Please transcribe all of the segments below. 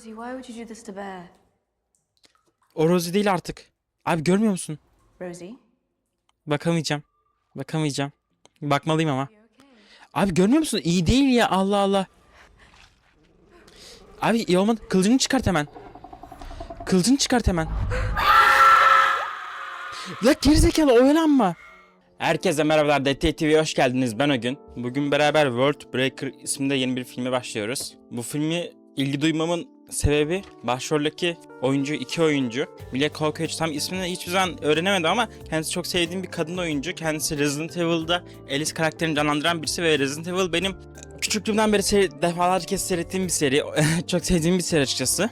Rosie, why would you do this to Bear? O Rosie değil artık. Abi görmüyor musun? Rosie? Bakamayacağım. Bakamayacağım. Bakmalıyım ama. You okay? Abi görmüyor musun? İyi değil ya, Allah Allah. Abi iyi olmadı. Kılıcını çıkart hemen. Kılıcını çıkart hemen. La gerizekalı, oyalanma. Herkese merhabalar, DT TV'ye hoş geldiniz. Ben Ögün. Bugün beraber World Breaker isimde yeni bir filme başlıyoruz. Bu filmi ilgi duymamın sebebi başroldeki oyuncu, iki oyuncu. Mila Kunis, tam ismini hiçbir zaman öğrenemedim ama kendisi çok sevdiğim bir kadın oyuncu. Kendisi Resident Evil'da Alice karakterini canlandıran birisi ve Resident Evil benim küçüklüğümden beri defalarca kez seyrettiğim bir seri. Çok sevdiğim bir seri açıkçası.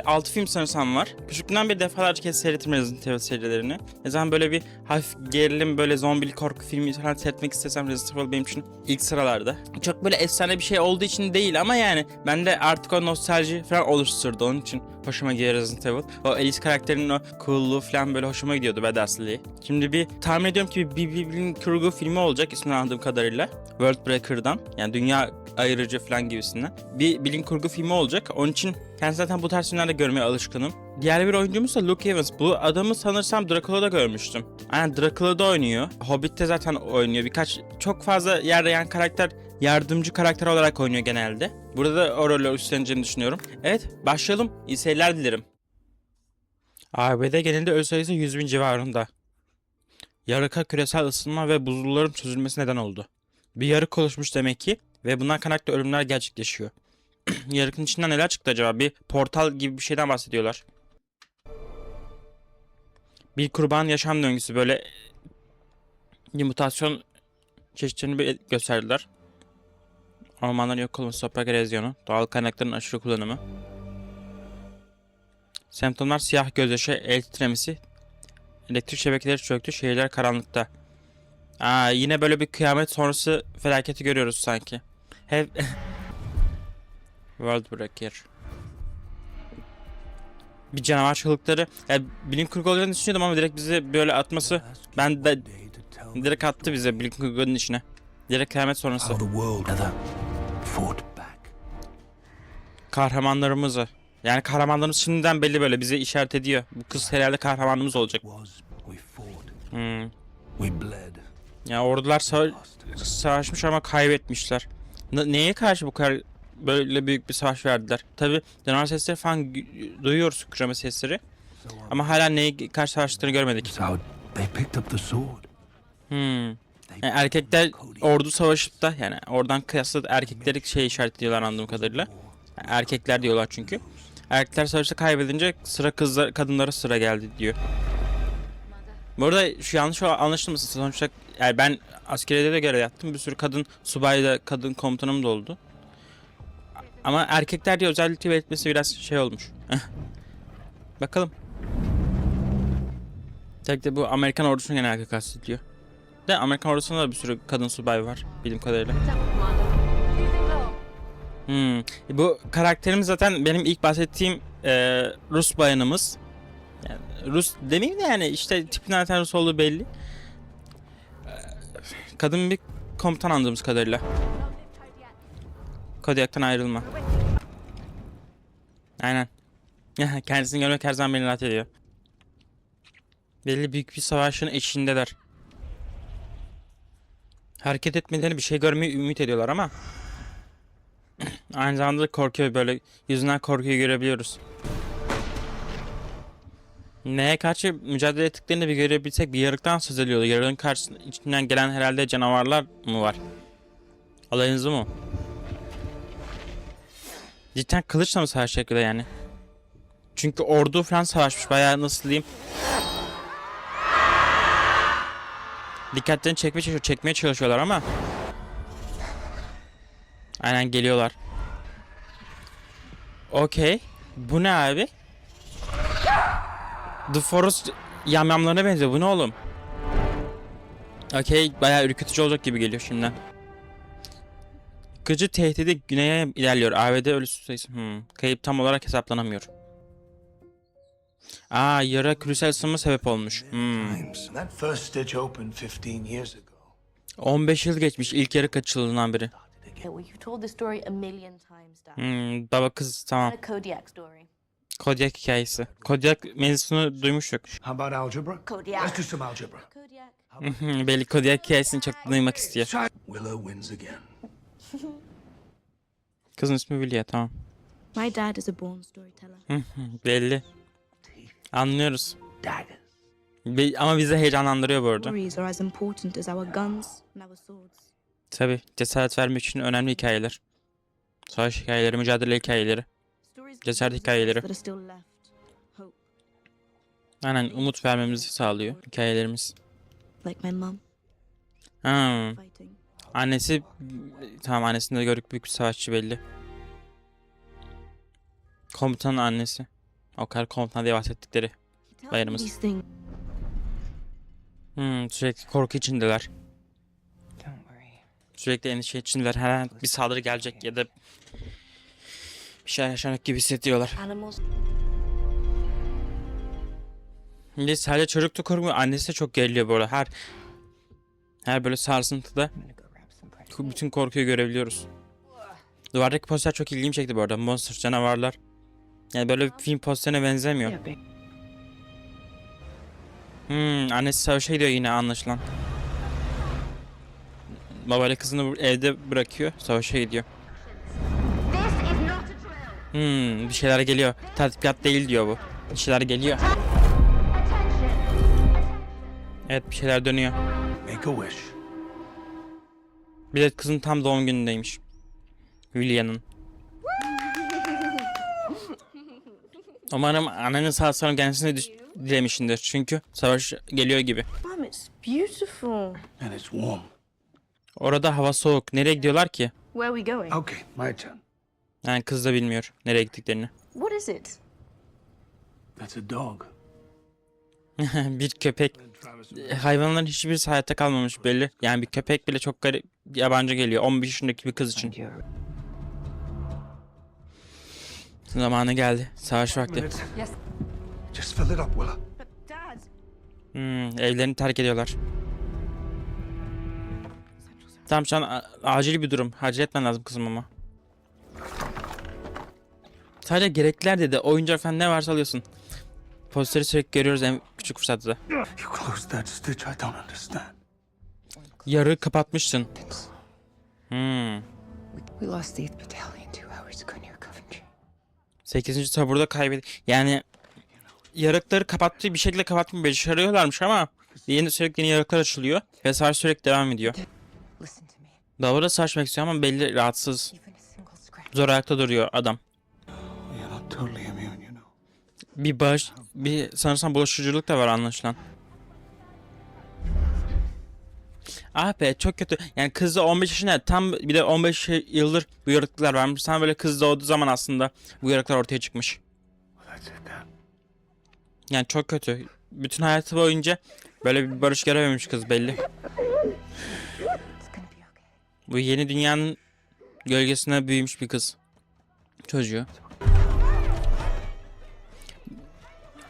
6 film sanırsam var. Küçüklüğümden beri defalarca kez seyrettim Resident Evil serilerini. Ne zaman böyle bir hafif gerilim, böyle zombili korku filmi falan seyretmek istesem Resident Evil benim için ilk sıralarda. Çok böyle efsane bir şey olduğu için değil ama yani bende artık o nostalji falan oluşturdu. Onun için hoşuma gidiyor Resident Evil. O Alice karakterinin o cool'luğu falan böyle hoşuma gidiyordu, badass'lığı. Şimdi tahmin ediyorum ki bir bilim kurgu filmi olacak ismini anladığım kadarıyla. World Breaker'dan, yani dünya ayırıcı falan gibisinden bir bilim kurgu filmi olacak. Onun için kendisi zaten bu tarz filmlerde görmeye alışkınım. Diğer bir oyuncumuz da Luke Evans. Bu adamı sanırsam Dracula'da görmüştüm. Aynen, Dracula'da oynuyor. Hobbit'te zaten oynuyor. Çok fazla yer yan karakter, yardımcı karakter olarak oynuyor genelde. Burada da o rolü üstleneceğini düşünüyorum. Evet, başlayalım. İyi seyirler dilerim. ABD genelinde ölü sayısı 100.000 civarında. Yarıka küresel ısınma ve buzulların çözülmesi neden oldu. Bir yarık oluşmuş demek ki ve bundan kaynaklı ölümler gerçekleşiyor. Yarıkın içinden neler çıktı acaba? Bir portal gibi bir şeyden bahsediyorlar. Bir kurban yaşam döngüsü, böyle bir mutasyon çeşitlerini gösterdiler. Ormanların yok olması, toprak erozyonu, doğal kaynakların aşırı kullanımı. Semptomlar siyah gözyaşı, el titremesi, elektrik şebekeleri çöktü, şehirler karanlıkta. Yine böyle bir kıyamet sonrası felaketi görüyoruz sanki. Hep World Breaker. Bir canavar çığlıkları. Yani bilim kurgu olacağını düşünüyordum ama direkt bize böyle atması, ben de direkt attı bize bilim kurgunun içine. Direkt kıyamet sonrası. Kahramanlarımızı. Yani kahramanlarımız şimdiden belli, böyle bize işaret ediyor. Bu kız herhalde kahramanımız olacak. Ya ordular savaşmış ama kaybetmişler. Neye karşı bu kadar böyle büyük bir savaş verdiler? Tabi canavar sesleri falan duyuyoruz, kükreme sesleri. Ama hala neye karşı savaştığını görmedik. Yani erkekler ordu savaşıp da, yani oradan kıyasla erkekleri işaret ediyorlar anladığım kadarıyla. Yani erkekler diyorlar çünkü. Erkekler savaşta kaybedince sıra kadınlara sıra geldi diyor. Bu arada şu yanlış anlaşılmasın, sonuçta yani ben askeriyede de görev yaptım. Bir sürü kadın subay da, kadın komutanım da oldu. Ama erkekler diye özellikle belirtmesi biraz şey olmuş. Bakalım. Tek de bu Amerikan ordusunu genelde kastediyor. De Amerikan ordusunda da bir sürü kadın subay var bildiğim kadarıyla. Bu karakterimiz zaten benim ilk bahsettiğim Rus bayanımız. Yani Rus demeyeyim de yani işte tipinden zaten Rus olduğu belli. Kadın bir komutan anladığımız kadarıyla. Kodiak'tan ayrılma. Aynen. Kendisini görmek her zaman beni rahat ediyor. Belli büyük bir savaşın eşiğindeler. Hareket etmelerini, bir şey görmeyi ümit ediyorlar ama aynı zamanda korkuyor, böyle yüzünden korkuyu görebiliyoruz. Neye karşı mücadele ettiklerini bir görebilsek, bir yarıktan söz ediyordu. Yarığın karşısında içinden gelen herhalde canavarlar mı var? Alayınızı mı? Cidden kılıçla mı savaşacaklar yani? Çünkü ordu falan savaşmış, bayağı nasıl diyeyim. Dikkatlerini çekmeye çalışıyorlar ama. Aynen geliyorlar. Okey. Bu ne abi? The Forest yamyamlarına benziyor. Bu ne oğlum? Okey, bayağı ürkütücü olacak gibi geliyor şimdiden. Yıkıcı tehdidi güneye ilerliyor. ABD ölüsü sayısı. Kayıp tam olarak hesaplanamıyor. Yara küresel ısınma sebep olmuş. 15 yıl geçmiş ilk yarık açıldığından beri. Well, you've told this story a million times, Dad. Baba kız tamam. A Kodiak story. Kodiak hikayesi. Kodiak mevzusunu duymuştuk. How about algebra? Kodiak. Let's do some algebra. Kodiak. Belli Kodiak hikayesini çok duymak istiyor. Willow wins again. Kızın ismi William tamam. My dad is a born storyteller. Belli. Anlıyoruz. Daggers. Ama bizi heyecanlandırıyor bu arada. Stories are as important as our guns and our swords. Tabi cesaret vermek için önemli hikayeler. Savaş hikayeleri, mücadele hikayeleri. Stories give Cesaret us hikayeleri. that are still left. Hope. Aynen umut vermemizi sağlıyor hikayelerimiz. Like my mum Ha, fighting. annesi tamam annesini de gördük büyük bir savaşçı belli. Komutanın annesi. O kadar komutan diye bahsettikleri. He tells me Bayramımız. these things. Sürekli korku içindeler. Sürekli endişe içindeler. Her an bir saldırı gelecek ya da bir şey yaşanacak gibi hissediyorlar. Animals. Şimdi sadece çocuk da korkmuyor. Annesi de çok geriliyor bu arada. Her böyle sarsıntıda bütün korkuyu görebiliyoruz. Duvardaki poster çok ilgimi çekti bu arada. Monster, canavarlar. Yani böyle bir film posterine benzemiyor. Annesi savaşa gidiyor yine anlaşılan. Babayla kızını evde bırakıyor. Savaşa gidiyor. Bir şeyler geliyor. Tatbikat değil diyor bu. Bir şeyler geliyor. Evet bir şeyler dönüyor. Make a wish. Bir de kızın tam doğum günündeymiş. Julia'nın. Umarım annenin sağ salim gelmesini dilemişindir. Çünkü savaş geliyor gibi. Mum, it's beautiful. And it's warm. Orada hava soğuk. Nereye gidiyorlar ki? Where are we going? Okay, my turn. Yani kız da bilmiyor nereye gittiklerini. What is it? That's a dog. Bir köpek. Hayvanların hiçbirisi hayatta kalmamış belli. Yani bir köpek bile çok garip, yabancı geliyor. 15 yaşındaki bir kız için. Zamanı geldi. Savaş vakti. Minute. Just fill it up, Willow. But Dad. Evlerini terk ediyorlar. Tamam şu an acil bir durum. Acil etmen lazım kızım ama. Sadece gerekliler dedi. Oyuncak falan ne varsa alıyorsun. Posteri sürekli görüyoruz en küçük fırsatta. You closed that stitch, I don't understand. Yarığı kapatmışsın. We lost the 8th Battalion 2 hours ago near Coventry. 8. taburda kaybedi. Yani yarıkları kapattığı bir şekilde kapatmayı başarıyorlarmış ama sürekli yeni yarıklar açılıyor ve savaş sürekli devam ediyor. Listen to me. Davula savaşmak istiyor ama belli rahatsız. Even a single scratch. Zor ayakta duruyor adam. You're not totally immune, you know. Bir sanırsam bulaşıcılık da var anlaşılan. Ah be çok kötü. Yani kız da 15 yaşında tam bir de 15 yıldır bu yarıklar varmış. Sana böyle kız doğduğu zaman aslında bu yarıklar ortaya çıkmış. That's it, Dad. Yani çok kötü. Bütün hayatı boyunca böyle bir barış görememiş kız belli. It's gonna be okay. Bu yeni dünyanın gölgesine büyümüş bir kız. Çocuğu.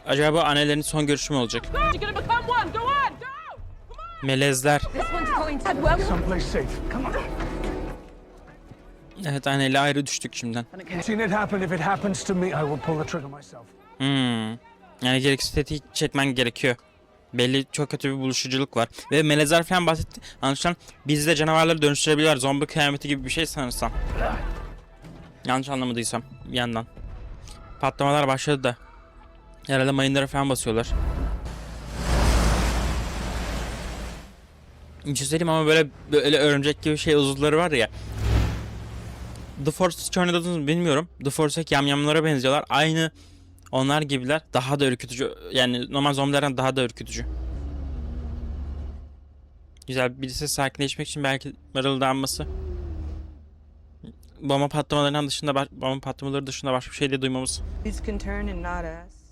Acaba bu annelerin son görüşü mü olacak? Melezler. Someplace safe. Come on. Evet anneyle ayrı düştük şimdiden. Seen it happen. If it happens to me, I will pull the trigger myself. Yani gereksiz tetik çekmen gerekiyor. Belli çok kötü bir buluşuculuk var. Ve melezler falan bahsetti. Anlaşılan bizi de canavarları dönüştürebilirler. Zombi kıyameti gibi bir şey sanırsam. Yanlış anlamadıysam bir yandan. Patlamalar başladı da. Herhalde mayınlara falan basıyorlar. Bir şey söyleyeyim ama böyle örümcek gibi şey uzuvları var ya. The Force hiç oynadınız mı bilmiyorum. The Force'daki yamyamlara benziyorlar. Aynı onlar gibiler. Daha da ürkütücü. Yani normal zombilerden daha da ürkütücü. Güzel. Birisi sakinleşmek için belki mırıldanması. Bomba patlamaları dışında başka bir şey de duymamız. Who's can turn and not us?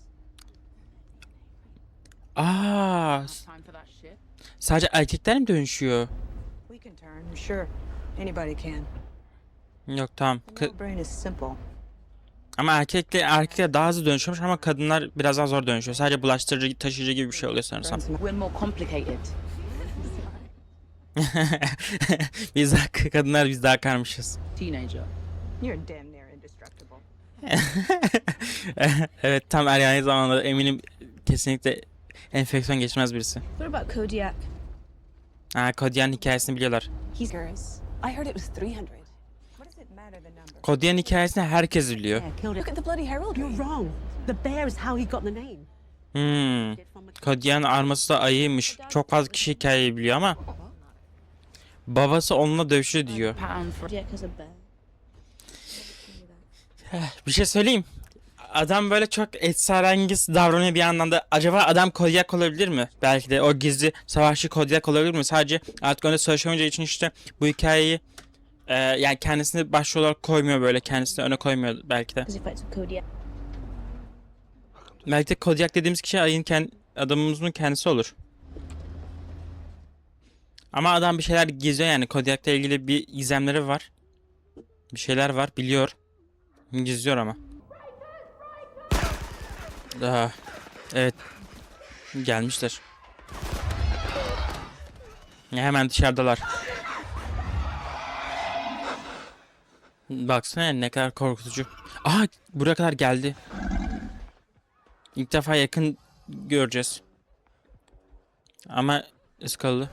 Aa, sadece erkekler mi dönüşüyor? We can turn, sure. Anybody can. Yok tamam. The little brain is simple. Ama erkekler daha hızlı dönüşüyormuş ama kadınlar biraz daha zor dönüşüyor. Sadece bulaştırıcı, taşıyıcı gibi bir şey oluyor sanırsam. We're more complicated. Biz daha kadınlar biz daha karmışız. Teenager. You're damn near indestructible. Evet tam ergenlik zamanında eminim kesinlikle enfeksiyon geçmez birisi. What about Kodiak? Ha Kodiak'ın hikayesini biliyorlar. He's yours. I heard it was 300. What does it matter the number? Kodiak'ın hikayesini herkes biliyor. Look at the bloody heraldry. You're wrong. The bear is how he got the name. Kodiak'ın arması da ayıymış. Çok fazla kişi hikayeyi biliyor ama babası onunla dövüşüyor diyor. Kodiak has a bear. Bir şey söyleyeyim. Adam böyle çok esrarengiz davranıyor bir yandan da. Acaba adam Kodiak olabilir mi? Belki de o gizli savaşçı Kodiak olabilir mi? Sadece artık önde savaşamayacağı için işte bu hikayeyi yani kendisini başrol olarak koymuyor böyle. Kendisini öne koymuyor belki de. Because he fights with Kodiak. Belki de Kodiak dediğimiz kişi ayın adamımızın kendisi olur. Ama adam bir şeyler gizliyor yani. Kodiak'la ilgili bir gizemleri var. Bir şeyler var biliyor. Gizliyor ama. Daha evet gelmişler. Ya hemen dışarıdalar. Baksana ne kadar korkutucu. Aha buraya kadar geldi. İlk defa yakın göreceğiz. Ama ıskalı.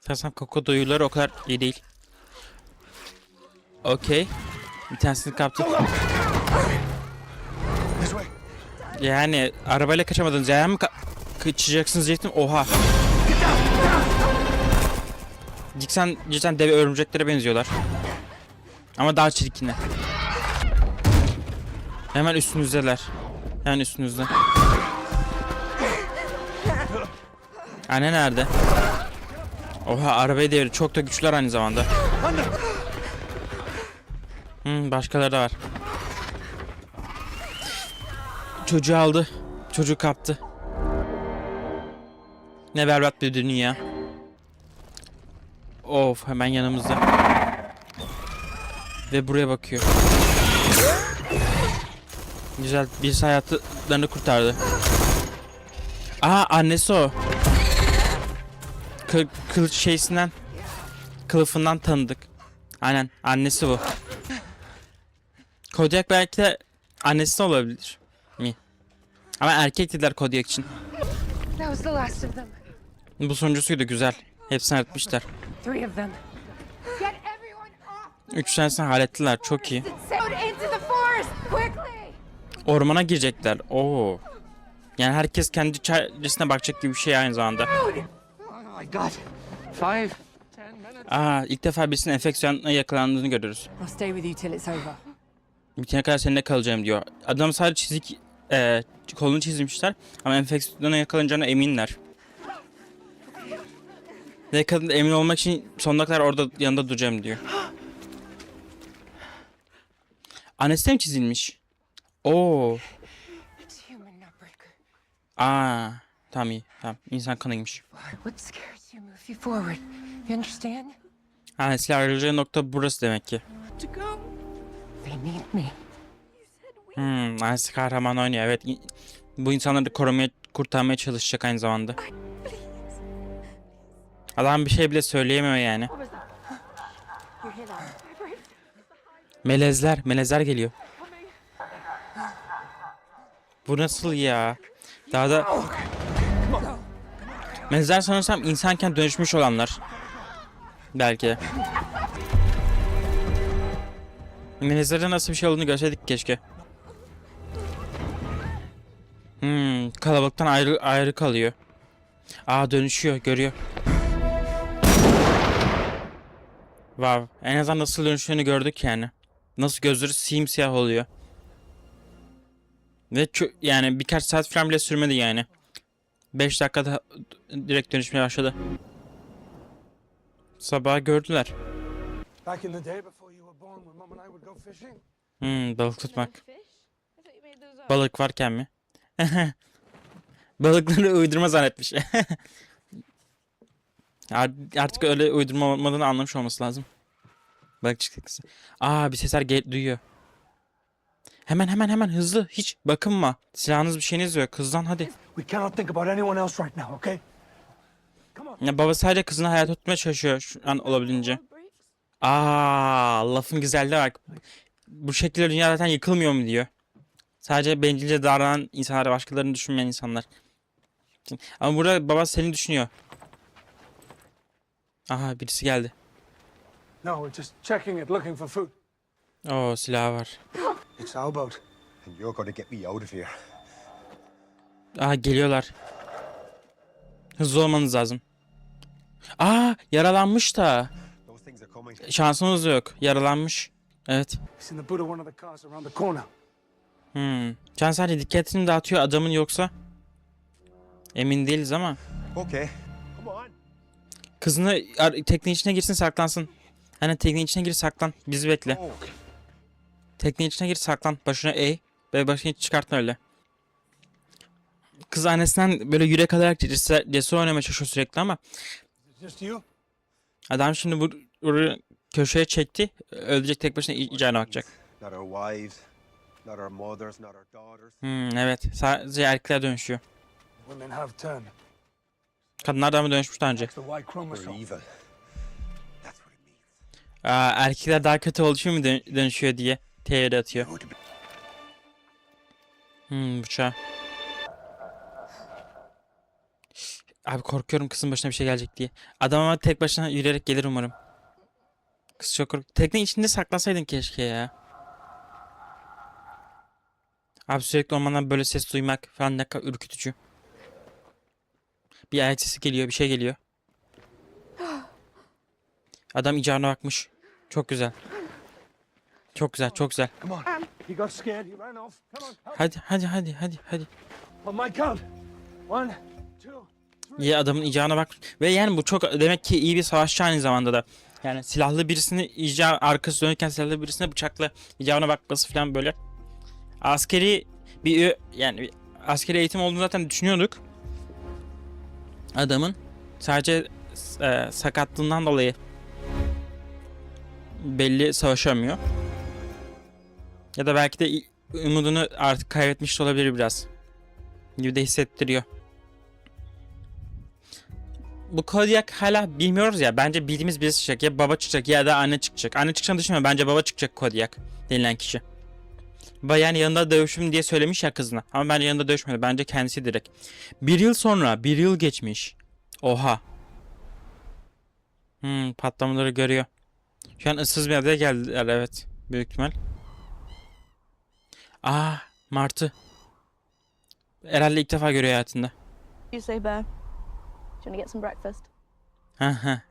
Fasan Koko duyuları o kadar iyi değil. Okey. Bir tanesini kaptık. This way. Yani arabayla kaçamadınız. Yayan mı kaçacaksınız diyecektim. Oha. Cidden deve örümceklere benziyorlar. Ama daha çirkinler. Hemen üstünüzdeler. Hemen üstünüzde. Anne nerede? Oha arabayı devir. Çok da güçlüler aynı zamanda. Başkaları da var. Çocuğu aldı. Çocuğu kaptı. Ne berbat bir dünya. Of hemen yanımızda. Ve buraya bakıyor. Güzel birisi hayatlarını kurtardı. Aa annesi o. Kılıç şeysinden, kılıfından tanıdık. Aynen annesi bu. Kodiak belki de annesi de olabilir mi? Ama erkek dediler Kodiak için. That was the last of them. Bu sonuncusuydu güzel. Hepsini öğretmişler. 3 of them. Get everyone off 3 tanesini hallettiler. Çok iyi. out into the forest quickly. Ormana girecekler. Oo. Yani herkes kendi çaresine bakacak gibi bir şey aynı zamanda. Oh my god. 5, 10 minutes. Aa, ilk defa birisinin enfeksiyona yakalandığını görüyoruz. I'll stay with you till it's over. Bitene kadar seninle kalacağım diyor. Adam sadece çizik kolunu çizmişler ama enfeksiyona yakalanacağına eminler. Ve kadın da emin olmak için sonuna kadar orada yanında duracağım diyor. Annesi de mi çizilmiş? Oo. It's human, not breaker. Aa. Tamam iyi. Tamam. İnsan kanıymış. What scares you moves you forward. You understand? Annesiyle ayrılacağı nokta burası demek ki. To go. They need me. Annesi kahraman oynuyor. Evet. Bu insanları korumaya, kurtarmaya çalışacak aynı zamanda. Adam bir şey bile söyleyemiyor yani. Melezler geliyor. Bu nasıl ya? Daha da... Melezler sanırsam insanken dönüşmüş olanlar. Belki de. Melezlere nasıl bir şey olduğunu görseydik keşke. Kalabalıktan ayrı kalıyor. Aa dönüşüyor, görüyor. Wow, en azından nasıl dönüştüğünü gördük yani. Nasıl gözleri simsiyah oluyor. Ve yani birkaç saat falan bile sürmedi yani. 5 dakikada direkt dönüşmeye başladı. Sabah gördüler. Back in the day before you were born, when Mum and I would go fishing. Balık tutmak. Balık varken mi? Balıkları uydurma zannetmiş. Artık öyle uydurma olmadığını anlamış olması lazım. Balıkçı kızı. Aa bir sesler duyuyor. Hemen hızlı. Hiç bakınma. Silahınız bir şeyiniz yok. Hızlan hadi. We cannot think about anyone else right now, okay? Come Ya baba sadece kızını hayata tutmaya çalışıyor şu an olabildiğince. Lafın güzelliğine bak. Bu şekilde dünya zaten yıkılmıyor mu diyor. Sadece bencilce davranan insanlar, başkalarını düşünmeyen insanlar. Ama burada baba seni düşünüyor. Aha, birisi geldi. No, we're just checking it, looking for food. Oo, silahı var. It's our boat. And you're going to get me out of here. Aha, geliyorlar. Hızlı olmanız lazım. Yaralanmış da. Those things are coming. Şansımız yok. Yaralanmış. Evet. It's in the boot of one of the cars around the corner. Can sadece dikkatini dağıtıyor adamın, yoksa emin değiliz ama. Okay. Come on. Kızını teknenin içine girsin, saklansın. Hani teknenin içine gir, saklan. Bizi bekle. Oh. Teknenin içine gir, saklan. Başına eğ. Ve başını hiç çıkartma öyle. Kız annesinden böyle yürek alarak cesur oynamaya çalışıyor sürekli ama Just you? adam şimdi bu köşeye çekti. Ölecek, tek başına icabına bakacak. Not our wives, not our mothers, not our daughters. Evet. Sadece erkekler dönüşüyor. Women have turned. Kadınlar da mı dönüşmüş daha önce? It's the Y We're chromosome. evil. That's what it means. Erkekler daha kötü oluşuyor mu dönüşüyor diye teori atıyor. You to be- Bıçağı. Abi korkuyorum kızın başına bir şey gelecek diye. Adam ama tek başına yürüyerek gelir umarım. Kız çok korkuyor. Tekne içinde saklasaydın keşke ya. Abi sürekli ormandan böyle ses duymak falan ne kadar ürkütücü. Bir ayak sesi geliyor, bir şey geliyor. Adam icabına bakmış. Çok güzel. Çok güzel, çok güzel. Come on. He got scared. He ran off. Come on. Help. Hadi. On my count. 1, 2, 3. Ya adamın icabına bak. Ve yani bu çok demek ki iyi bir savaşçı aynı zamanda da. Yani silahlı birisini arkası dönükken silahlı birisine bıçakla icabına bakması falan böyle. Askeri yani askeri eğitim olduğunu zaten düşünüyorduk. Adamın sadece sakatlığından dolayı belli savaşamıyor. Ya da belki de umudunu artık kaybetmiş de olabilir biraz. Gibi de hissettiriyor. Bu Kodiak hala bilmiyoruz ya. Bence bildiğimiz birisi çıkacak. Ya baba çıkacak ya da anne çıkacak. Anne çıkacağını düşünmüyorum. Bence baba çıkacak Kodiak denilen kişi. Yani yanında dövüşüm diye söylemiş ya kızına. Ama bence yanında dövüşmedi. Bence kendisi direkt. 1 yıl sonra. 1 yıl geçmiş. Oha. Patlamaları görüyor. Şu an ıssız bir adaya geldiler, evet. Büyük ihtimal. Martı. Herhalde ilk defa görüyor hayatında. You say, Bear? Do you want to get some breakfast?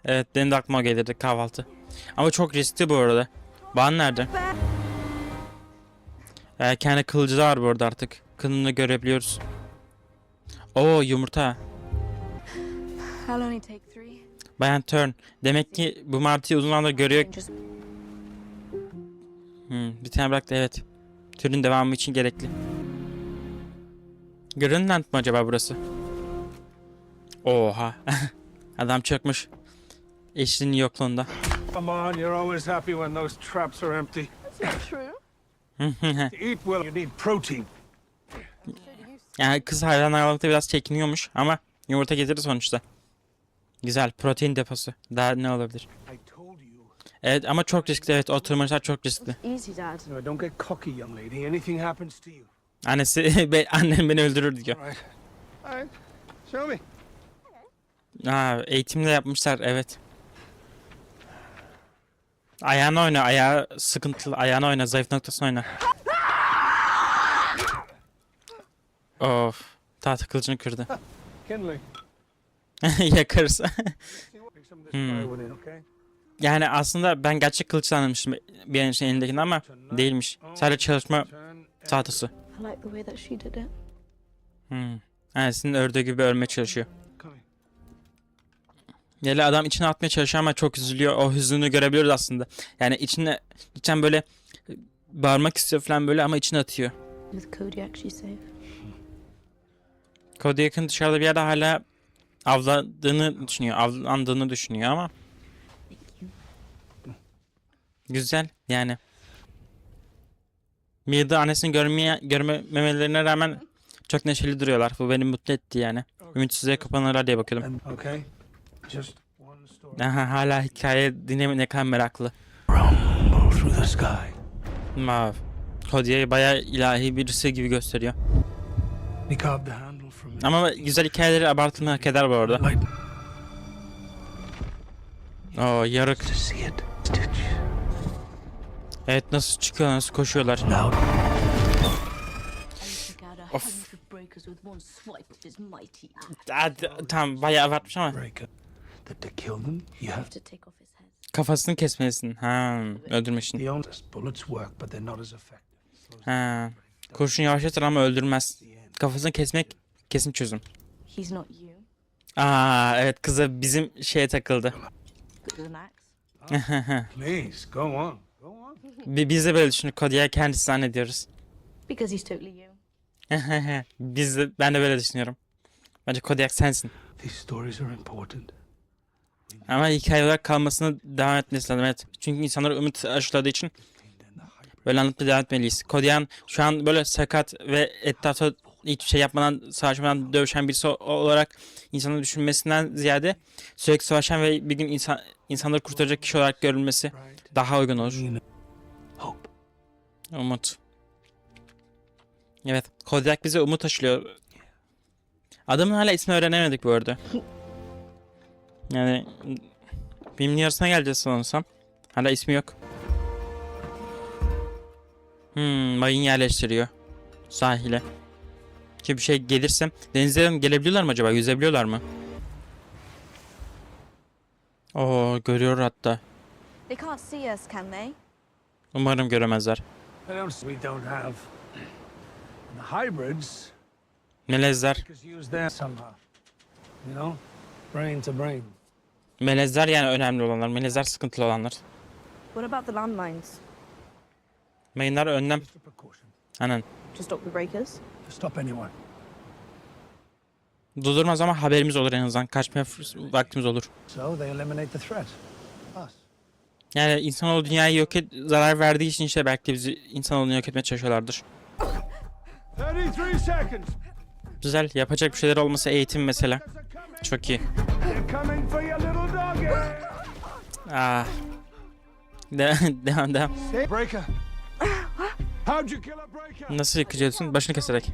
Evet, benim de aklıma gelirdi kahvaltı. Ama çok riskli bu arada. Bağın nerede? Kendi kılıcı da var bu arada artık. Kılını görebiliyoruz. Oo, yumurta. I'll only take 3. Bayan Turn. Demek ki bu martıyı uzun zamandır görüyor. Just Bir tane bıraktı, evet. Türün devamı için gerekli. Grönland mı acaba burası? Oha. Adam çökmüş. Eşinin yokluğunda. Come on, you're always happy when those traps are empty. not true. To eat well, you need protein. Yani kız hayvanlarlıkta biraz çekiniyormuş ama yumurta getirir sonuçta. Güzel, protein deposu. Daha ne olabilir? I told you. Evet ama çok riskli, evet, o tırmanışlar çok riskli. Easy, Dad. No, don't get cocky, young lady. Anything happens to you. Annesi, annem beni öldürür diyor. All right. All right. Show me. Eğitimde yapmışlar, evet. Ayağını oyna, ayağı sıkıntılı. Ayağını oyna, zayıf noktasını oyna. Of, tahta kılıcını kırdı. Kindling. Yakarız. Take some of this firewood in, okay? Yani aslında ben gerçek kılıç sanmıştım bir an için elindekini ama değilmiş. Sadece çalışma Turn. tahtası. I like the way that she did it. Yani sizin ördüğü gibi örmeye çalışıyor. Coming. Yani adam içine atmaya çalışıyor ama çok üzülüyor. O hüznünü görebiliyoruz aslında. Yani içten böyle bağırmak istiyor falan böyle ama içine atıyor. With Kodiak, she's safe. Kodiak'ın dışarıda bir yerde hala avlandığını düşünüyor ama güzel yani. Mia annesini görmemelerine rağmen çok neşeli duruyorlar. Bu beni mutlu etti yani. Ümitsizliğe kapanırlar diye bakıyordum. Okay. Just one story. Aha, hala hikaye dinlemeye ne kadar meraklı. Rumble through the sky. Mav. Cody'ye bayağı ilahi birisi gibi gösteriyor. He carved the handle from it. Ama güzel hikayeleri abartını hak eder bu arada. Light Oo, yarık. to see it. Stitch. Evet, nasıl çıkıyorlar, nasıl koşuyorlar. Loud. Of. breakers with one swipe of his mighty Tamam, bayağı abartmış ama. Breaker. That to kill them, you have to take off his head. Kafasını kesmelisin. Ha, öldürmek için. the only bullets work, but they're not as effective. Ha. Kurşun yavaşlatır ama öldürmez. Kafasını kesmek kesin çözüm. He's not you. Aa, evet, kıza bizim şeye takıldı. Good with an axe. Please, go on. Go on. Biz de böyle düşündük. Cody'ye kendisi zannediyoruz. Because he's totally you. Ben de böyle düşünüyorum. Bence Kodiak sensin. These stories are important. Ama hikaye olarak kalmasını devam etmesi lazım. Evet. Çünkü insanlara umut aşıladığı için böyle anlatmaya devam etmeliyiz. Kodiak'ın şu an böyle sakat ve etrafta hiçbir şey yapmadan, savaşmadan dövüşen birisi olarak insanları düşünmesinden ziyade sürekli savaşan ve bir gün insanları kurtaracak kişi olarak görülmesi daha uygun olur. Hope. Umut. Evet. Kodiak bize umut aşılıyor. Adamın hala ismini öğrenemedik bu arada. Yani filmin yarısına geleceğiz sanırsam. Hala ismi yok. Mayın yerleştiriyor. Sahile. Ki bir şey gelirse denizden gelebiliyorlar mı acaba? Yüzebiliyorlar mı? Oo, görüyor hatta. They can't see us, can they? Umarım göremezler. We don't have the hybrids. Melezler. Because use their somehow. You know, brain to brain. Melezler yani önemli olanlar. Melezler sıkıntılı olanlar. What about the landmines? Mayınlar önlem. Just a precaution. Aynen. To stop the breakers? To stop anyone. Durdurmaz ama haberimiz olur en azından. Kaçmaya vaktimiz olur. So they eliminate the threat. Us. Yani insanoğlu dünyayı zarar verdiği için işte belki de bizi insanoğlunu yok etmeye çalışıyorlardır. 33 seconds. Güzel. Yapacak bir şeyler olması eğitim mesela. Çok iyi. They're coming for your little doggy. Ah. Devam. Breaker. How'd you kill a breaker? Nasıl yıkacaksın? Başını keserek.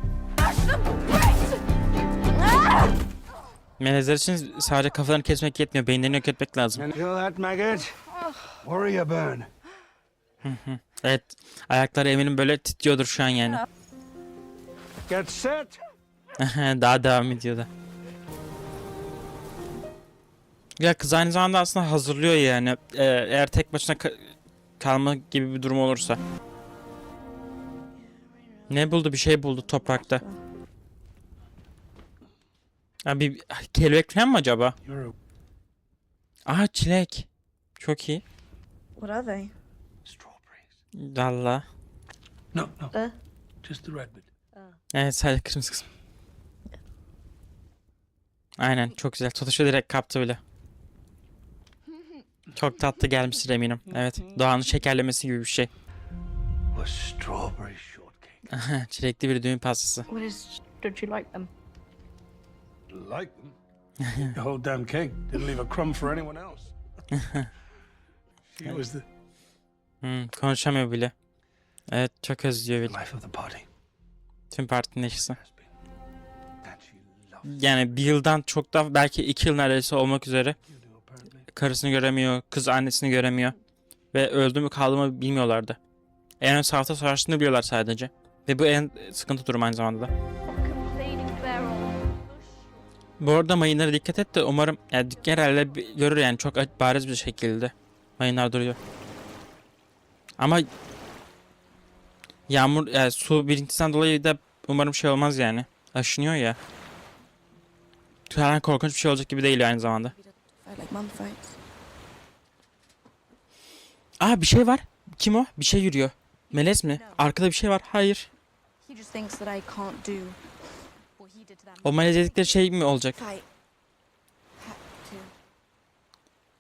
Melezler için sadece kafalarını kesmek yetmiyor. Beyinlerini yok etmek lazım. Kill that maggot. Warrior burn. Evet. Ayakları eminim böyle titriyordur şu an yani. Get set. Daha devam ediyor da. Ya kız aynı zamanda aslında hazırlıyor yani. Eğer tek başına kalma gibi bir durum olursa. Ne buldu? Bir şey buldu toprakta. Bir kelebek falan mı acaba? You're Aha, çilek. Çok iyi. What are they? strawberries. Valla. No. Uh. Just the red bit. Evet, sadece kırmızı kısmı. Aynen, çok güzel. Tutuşu direkt kaptı bile. Çok tatlı gelmiştir eminim. Evet, doğanın şekerlemesi gibi bir şey. A strawberry shortcake. Çilekli bir düğün pastası. What is... Don't you like them? Like them. The whole damn cake didn't leave a crumb for anyone else. She was the Konuşamıyor bile. Evet, çok özlüyor bile. life of the party. Tüm partinin neşesi. Has been. And she loves Yani bir yıldan çok da belki 2 yıl neredeyse olmak üzere you do apparently. karısını göremiyor, kız annesini göremiyor ve öldü mü kaldı mı bilmiyorlardı. En ön safta savaştığını biliyorlar sadece. Ve bu en sıkıntı durum aynı zamanda da. Bu arada mayınlara dikkat et de umarım yani herhalde görür yani çok bariz bir şekilde mayınlar duruyor. Ama yağmur yani su birintisinden dolayı da umarım şey olmaz yani. Aşınıyor ya. Herhangi korkunç bir şey olacak gibi değil aynı zamanda. Fight like mum fights. Aa, bir şey var. Kim o? Bir şey yürüyor. Melez mi? Arkada bir şey var. Hayır. He just thinks that I can't do what he did to them. O melez dedikleri şey mi olacak? Fight. Had to.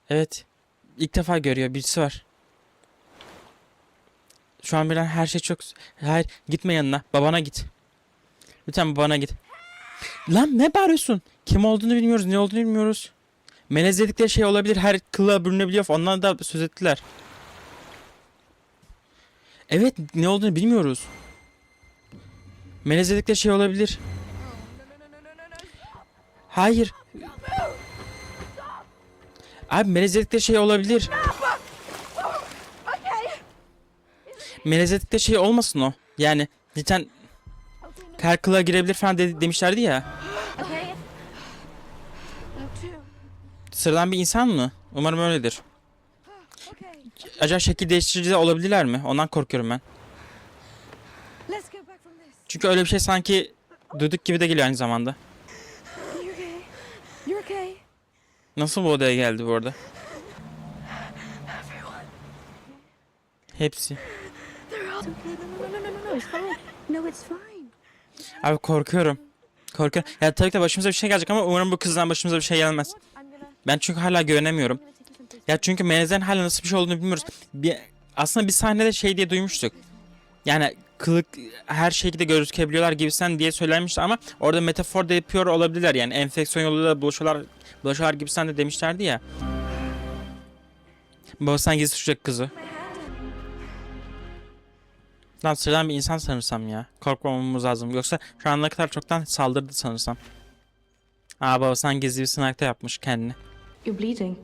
Evet. İlk defa görüyor. Birisi var. Şu an birden her şey çok... Hayır, gitme yanına. Babana git. Lütfen babana git. Lan ne bağırıyorsun? Kim olduğunu bilmiyoruz. Ne olduğunu bilmiyoruz. Melez dedikleri şey olabilir. Her kılığa bürünebiliyor. Ondan da söz ettiler. Evet, ne olduğunu bilmiyoruz. Melez dedikleri şey olabilir. Hayır. Abi melez dedikleri şey olabilir. Melez dedikleri şey olmasın o. Yani cidden her kılığa girebilir falan demişlerdi ya. Sıradan bir insan mı? Umarım öyledir. Acaba şekil değiştirici de olabilirler mi? Ondan korkuyorum ben. Çünkü öyle bir şey sanki duyduk gibi de geliyor aynı zamanda. Nasıl bu odaya geldi bu arada? Hepsi. No, it's fine. Abi korkuyorum. Korkuyorum. Ya tabii ki de başımıza bir şey gelecek ama umarım bu kızdan başımıza bir şey gelmez. Ben çünkü hala güvenemiyorum. Ya çünkü melezlerin hala nasıl bir şey olduğunu bilmiyoruz. Aslında bir sahnede şey diye duymuştuk. Yani kılık her şekilde gözükebiliyorlar gibisinden diye söylenmişti ama orada metafor da yapıyor olabilirler. Yani enfeksiyon yoluyla bulaşıyorlar gibisinden de demişlerdi ya. Babasından gizli tutacak kızı. Lan sıradan bir insan sanırsam ya. Korkmamamız lazım. Yoksa şu ana kadar çoktan saldırdı sanırsam. Babasından gizli bir sınakta yapmış kendini. You're bleeding.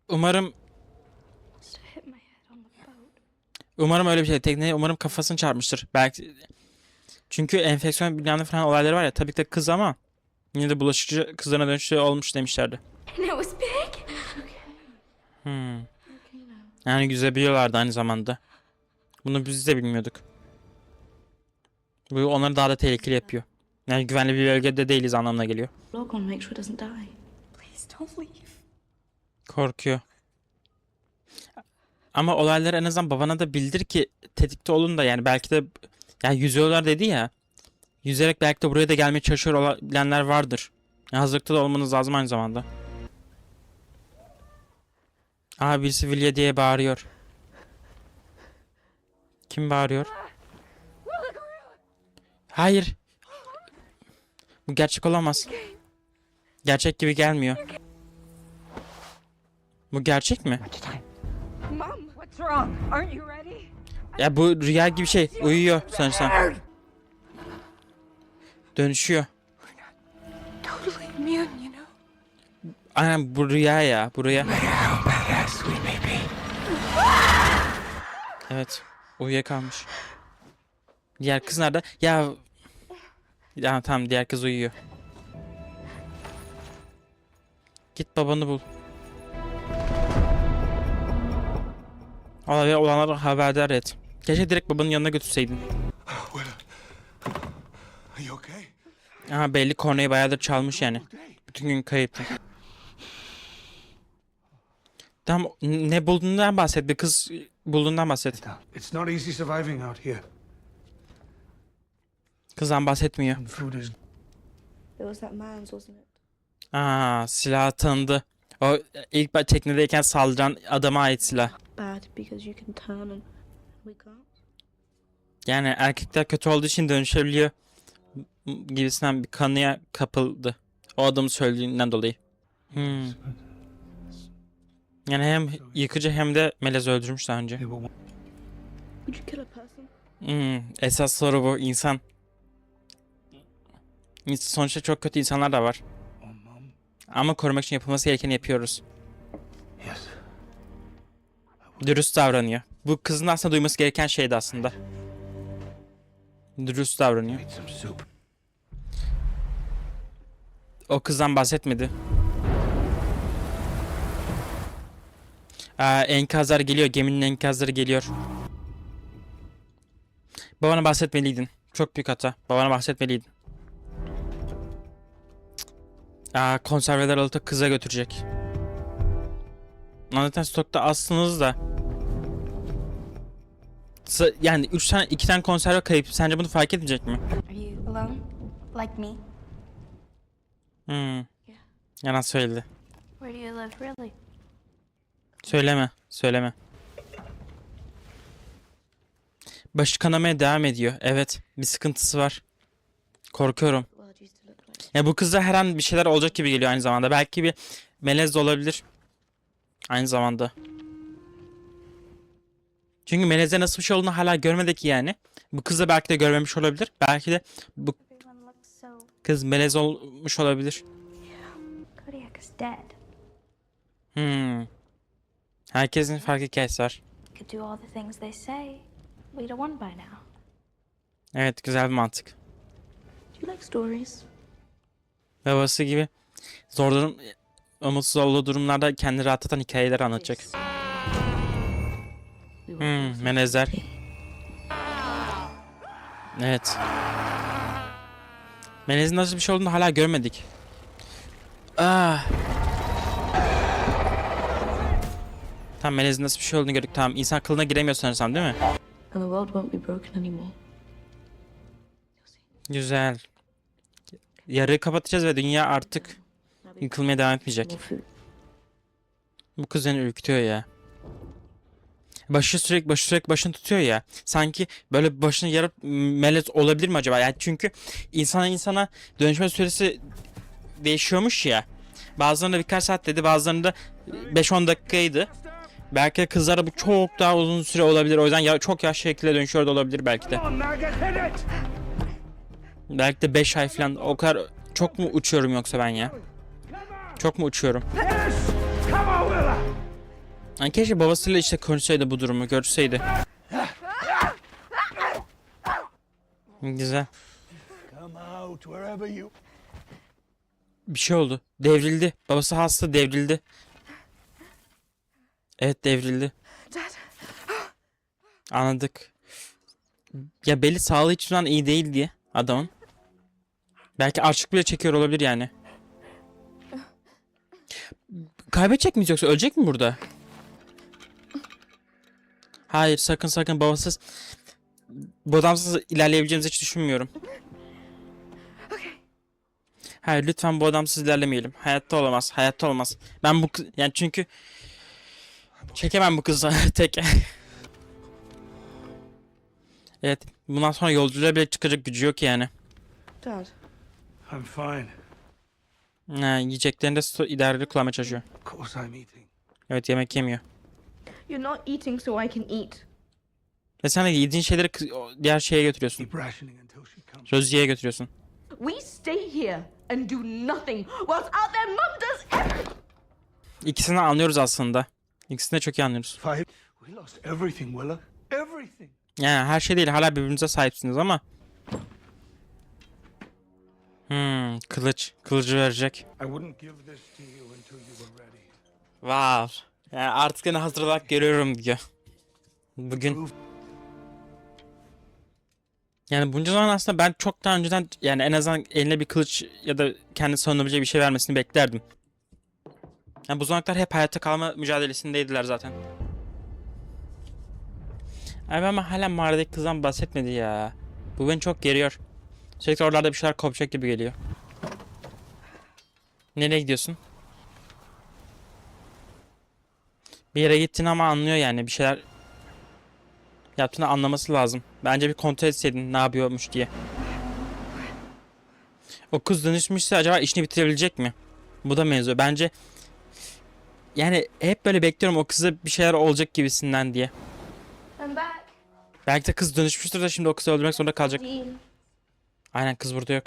Umarım öyle bir şey. Tekneye umarım kafasını çarpmıştır. Belki çünkü enfeksiyon bilmem ne falan olayları var ya. Tabii ki de kız ama yine de bulaşıcı kızlarına dönüşü olmuş demişlerdi. Yani yüzebiliyorlardı aynı zamanda. Bunu biz de bilmiyorduk. Bu onları daha da tehlikeli yapıyor. Yani güvenli bir bölgede değiliz anlamına geliyor. Log on, make sure it doesn't die. Please don't leave. Korkuyor. Ama olayları en azından babana da bildir ki tetikte olun da yani belki de ya yüzüyorlar dedi ya. Yüzerek belki de buraya da gelmeye çalışıyor olabilenler vardır. Ya hazırlıkta da olmanız lazım aynı zamanda. Birisi Vilya diye bağırıyor. Kim bağırıyor? Hayır. Bu gerçek olamaz. Gerçek gibi gelmiyor. Bu gerçek mi? Mom, what's wrong? Aren't you ready? Ya bu rüya gibi şey. Uyuyor sanırsam. Dönüşüyor. Totally immune, you know? Aynen bu rüya ya. Bu rüya. Evet. Uyuyakalmış. Diğer kız nerede? Ya tamam diğer kız uyuyor. Git babanı bul. Ve olanları haberdar et. Keşke direkt babanın yanına götürseydin. Are you okay? Belli korneyi bayağıdır çalmış yani. Bütün gün kayıptı. Tamam ne bulduğundan bahset. Bir kız bulduğundan bahset. It's not easy surviving out here. Kızdan bahsetmiyor. Food is It was that man's, wasn't it? Silah tanıdı. O ilk teknedeyken saldıran adama ait silah. Bad because you can turn and we can't. Yani erkekler kötü olduğu için dönüşebiliyor gibisinden bir kanıya kapıldı. O adamın söylediğinden dolayı. Yani hem yıkıcı hem de melez öldürmüş daha önce. Would you kill a person? Esas soru bu. İnsan. Sonuçta çok kötü insanlar da var. Ama korumak için yapılması gerekeni yapıyoruz. yes. Dürüst davranıyor. Bu kızın aslında duyması gereken şeydi aslında. Dürüst davranıyor. Eat some soup. O kızdan bahsetmedi. Enkazlar geliyor. Geminin enkazları geliyor. Babana bahsetmeliydin. Çok büyük hata. Babana bahsetmeliydin. Konserveler alıp kıza götürecek. Zaten stokta azsınız da. Yani 2 tane konserve kayıp. Sence bunu fark etmeyecek mi? Are you alone? Like me? Yalan söyledi. Where do you live, really? Söyleme. Başı kanamaya devam ediyor. Evet, bir sıkıntısı var. Korkuyorum. The world used to look like Ya bu kızda her an bir şeyler olacak gibi geliyor aynı zamanda. Belki bir melez de olabilir. Aynı zamanda. Çünkü melezde nasıl bir şey olduğunu hala görmedik yani. Bu kız da belki de görmemiş olabilir. Belki de bu Everyone looks so. kız melez olmuş olabilir. Kodiak is dead. Herkesin farklı hikayesi var. Could do all the things they say. We'd have won by now. Evet, güzel bir mantık. Do you like stories? Babası gibi zor durum, umutsuz olduğu durumlarda kendini rahatlatan hikayeler anlatacak. Melezler. Evet. Melez'in nasıl bir şey olduğunu hala görmedik. Tamam, Melez'in nasıl bir şey olduğunu gördük. Tamam, insan kılına giremiyor sanırsam, değil mi? And the world won't be broken anymore. Güzel. Yarığı kapatacağız ve dünya artık yıkılmaya devam etmeyecek. More food. Bu kız beni ürkütüyor ya. Başı sürekli başını tutuyor ya. Sanki böyle başını yarıp melez olabilir mi acaba? Yani çünkü insana dönüşme süresi değişiyormuş ya. Bazılarında birkaç saat dedi, bazılarında 5-10 dakikaydı. Belki de kızlarda bu çok daha uzun süre olabilir. O yüzden çok yaşlı şekilde dönüşüyor da olabilir belki de. Belki de 5 ay falan. O kadar çok mu uçuyorum yoksa ben ya? Çok mu uçuyorum? Yani keşke babasıyla işte konuşsaydı, bu durumu görseydi. Güzel. Bir şey oldu. Devrildi. Babası hasta, devrildi. Evet, devrildi. Anladık. Ya belli, sağlığı hiçbir zaman iyi değil diye adamın. Belki açlık bile çekiyor olabilir yani. Kaybedecek miyiz yoksa ölecek mi burada? Hayır, sakın babasız, bu adamsız ilerleyebileceğimizi hiç düşünmüyorum. Hayır, lütfen bu adamsız ilerlemeyelim. Hayatta olamaz, hayatta olmaz. Ben bu yani çünkü çekemem bu kızı tek. Evet, bundan sonra yolculuğa bile çıkacak gücü yok yani. Dad. I'm fine. Yiyeceklerinde idareli kullanmaya çalışıyor. Of course I'm eating. Evet, yemek yemiyor. You're not eating so I can eat. Ve sen de yediğin şeyleri diğer şeye götürüyorsun. Keep rationing until she comes. Rosie'ye götürüyorsun. We stay here and do nothing whilst out there mum does everything. İkisini anlıyoruz aslında. İkisini de çok iyi anlıyoruz. Five. We lost everything, Willa. Everything. Yani her şey değil, hala birbirinize sahipsiniz ama. Kılıç. Kılıcı verecek. I wouldn't give this to you until you were ready. Wow. Yani artık yine hazır olarak görüyorum diyor. Bugün. Yani bunca zaman aslında ben çok daha önceden yani en azından eline bir kılıç ya da kendi savunabileceği bir şey vermesini beklerdim. Yani bu zamana kadar hep hayatta kalma mücadelesindeydiler zaten. Abi ama hala mağaradaki kızdan bahsetmedi ya. Bu beni çok geriyor. Sürekli oralarda bir şeyler kopacak gibi geliyor. Nereye gidiyorsun? Bir yere gittiğini ama anlıyor yani, bir şeyler yaptığını anlaması lazım. Bence bir kontrol etseydin ne yapıyormuş diye. O kız dönüşmüşse acaba işini bitirebilecek mi? Bu da mevzu. Bence yani hep böyle bekliyorum o kıza bir şeyler olacak gibisinden diye. I'm back. Belki de kız dönüşmüştür de şimdi o kızı öldürmek zorunda kalacak. Jean. Aynen, kız burada yok.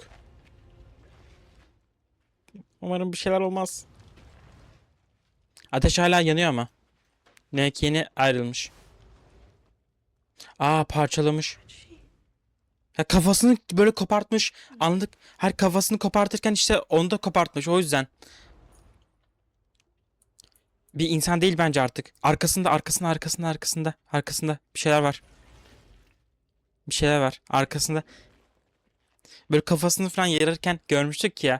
Umarım bir şeyler olmaz. Ateş hala yanıyor ama. Demek ki yeni ayrılmış. Parçalamış. Ya kafasını böyle kopartmış. Anladık. Her kafasını kopartırken işte onu da kopartmış. O yüzden. Bir insan değil bence artık. Arkasında bir şeyler var. Bir şeyler var. Arkasında. Böyle kafasını falan yararken görmüştük ya.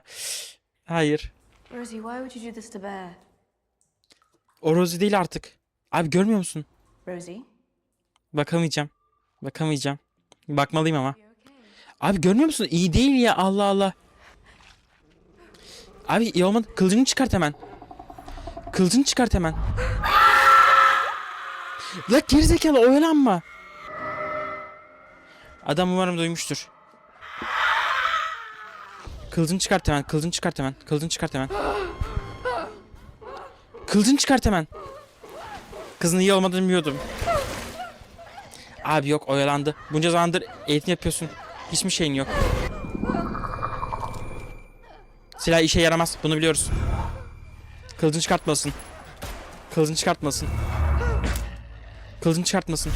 Hayır. Rosie, why would you do this to Bear? O Rosie değil artık. Abi görmüyor musun? Rosie? Bakamayacağım. Bakmalıyım ama. Abi görmüyor musun? İyi değil ya, Allah Allah. Abi iyi olmadı. Kılıcını çıkart hemen. La gerizekalı, oyalanma. Adam umarım duymuştur. Kılıcını çıkart hemen. Kılıcını çıkart hemen. Kılıcını çıkart hemen. Kılıcını çıkart hemen. Kızın iyi olmadığını biliyordum. Abi yok, oyalandı. Bunca zamandır eğitim yapıyorsun. Hiçbir şeyin yok. Silah işe yaramaz. Bunu biliyoruz. Kılıcını çıkartmasın. Kılıcını çıkartmasın. Kılıcını çıkartmasın.